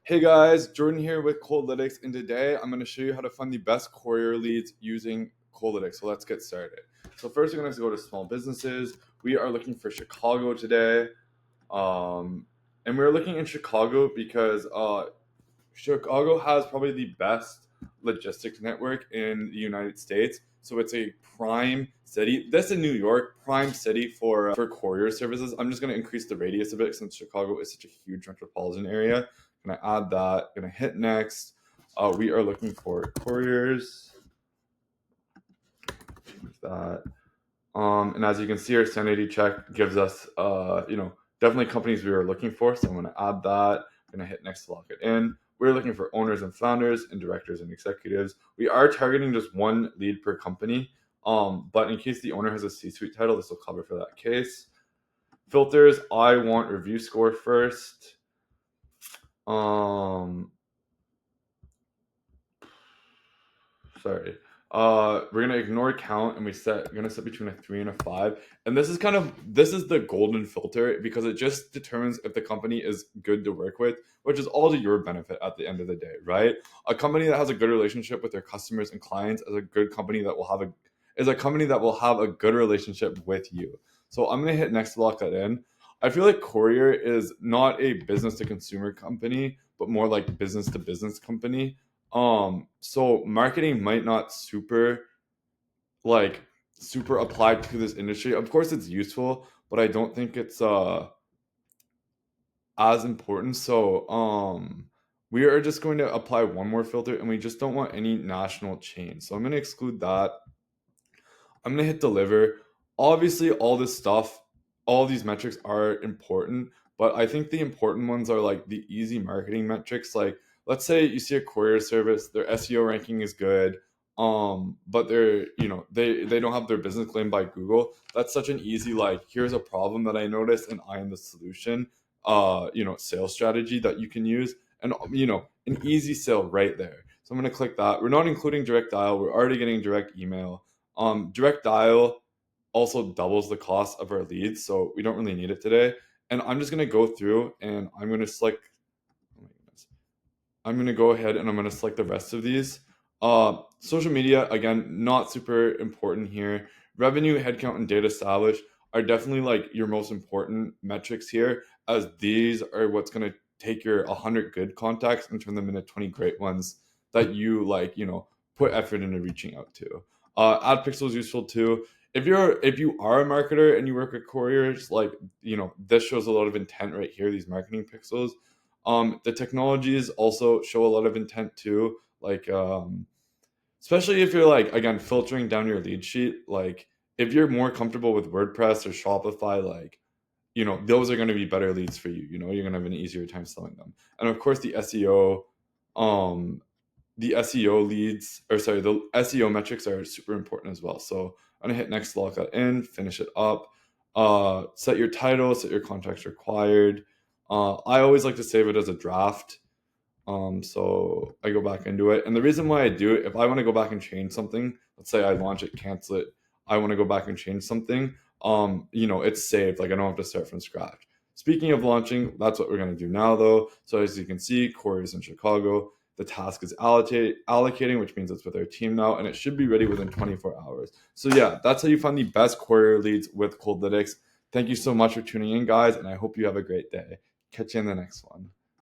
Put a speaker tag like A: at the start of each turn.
A: Hey guys, Jordan here with Coldlytics, and today I'm going to show you how to find the best courier leads using Coldlytics. So let's get started. So first we're going to go to small businesses. We are looking for Chicago today. And we're looking in Chicago because Chicago has probably the best logistics network in the United States. So it's a prime city. That's in New York, prime city for courier services. I'm just going to increase the radius of it since Chicago is such a huge metropolitan area. Gonna add that. Gonna hit next. We are looking for couriers. Change that. And as you can see, our sanity check gives us, definitely companies we were looking for. So I'm going to add that. I'm going to hit next to lock it in. We're looking for owners and founders and directors and executives. We are targeting just one lead per company. But in case the owner has a C-suite title, this will cover for that case. Filters, I want review score first. Sorry. We're gonna ignore count and we're gonna set between a 3 and a 5. And this is the golden filter because it just determines if the company is good to work with, which is all to your benefit at the end of the day, right? A company that has a good relationship with their customers and clients is a good company that will have a good relationship with you. So I'm gonna hit next to lock that in. I feel like Courier is not a business to consumer company, but more like business to business company. So marketing might not like super applied to this industry. Of course it's useful, but I don't think it's as important. So we are just going to apply one more filter and we just don't want any national chain. So I'm going to exclude that. I'm going to hit deliver. Obviously all these metrics are important, but I think the important ones are like the easy marketing metrics. Like let's say you see a courier service, their SEO ranking is good, but they don't have their business claimed by Google. That's such an easy, like, here's a problem that I noticed and I am the solution, sales strategy that you can use, and an easy sale right there. So I'm going to click that. We're not including direct dial. We're already getting direct email. Direct dial also doubles the cost of our leads, so we don't really need it today. And I'm just gonna go through and I'm gonna select. Oh my goodness. I'm gonna go ahead and I'm gonna select the rest of these. Social media, again, not super important here. Revenue, headcount, and data established are definitely like your most important metrics here, as these are what's gonna take your 100 good contacts and turn them into 20 great ones that you put effort into reaching out to. Ad pixel is useful too. If you are a marketer and you work with couriers, like this shows a lot of intent right here. These marketing pixels. The technologies also show a lot of intent too. Like especially if you're like, again, filtering down your lead sheet. Like if you're more comfortable with WordPress or Shopify, like those are going to be better leads for you. You're going to have an easier time selling them. And of course, um, the SEO leads, or sorry, the SEO metrics are super important as well. So I'm gonna hit next, lock that in, finish it up. Set your title, set your contacts required. I always like to save it as a draft. So I go back into it. And the reason why I do it, if I want to go back and change something, let's say I launch it, cancel it, I want to go back and change something, it's saved. Like I don't have to start from scratch. Speaking of launching, that's what we're going to do now though. So as you can see, Corey is in Chicago. The task is allocating, which means it's with our team now, and it should be ready within 24 hours. So yeah, that's how you find the best courier leads with Coldlytics. Thank you so much for tuning in, guys, and I hope you have a great day. Catch you in the next one.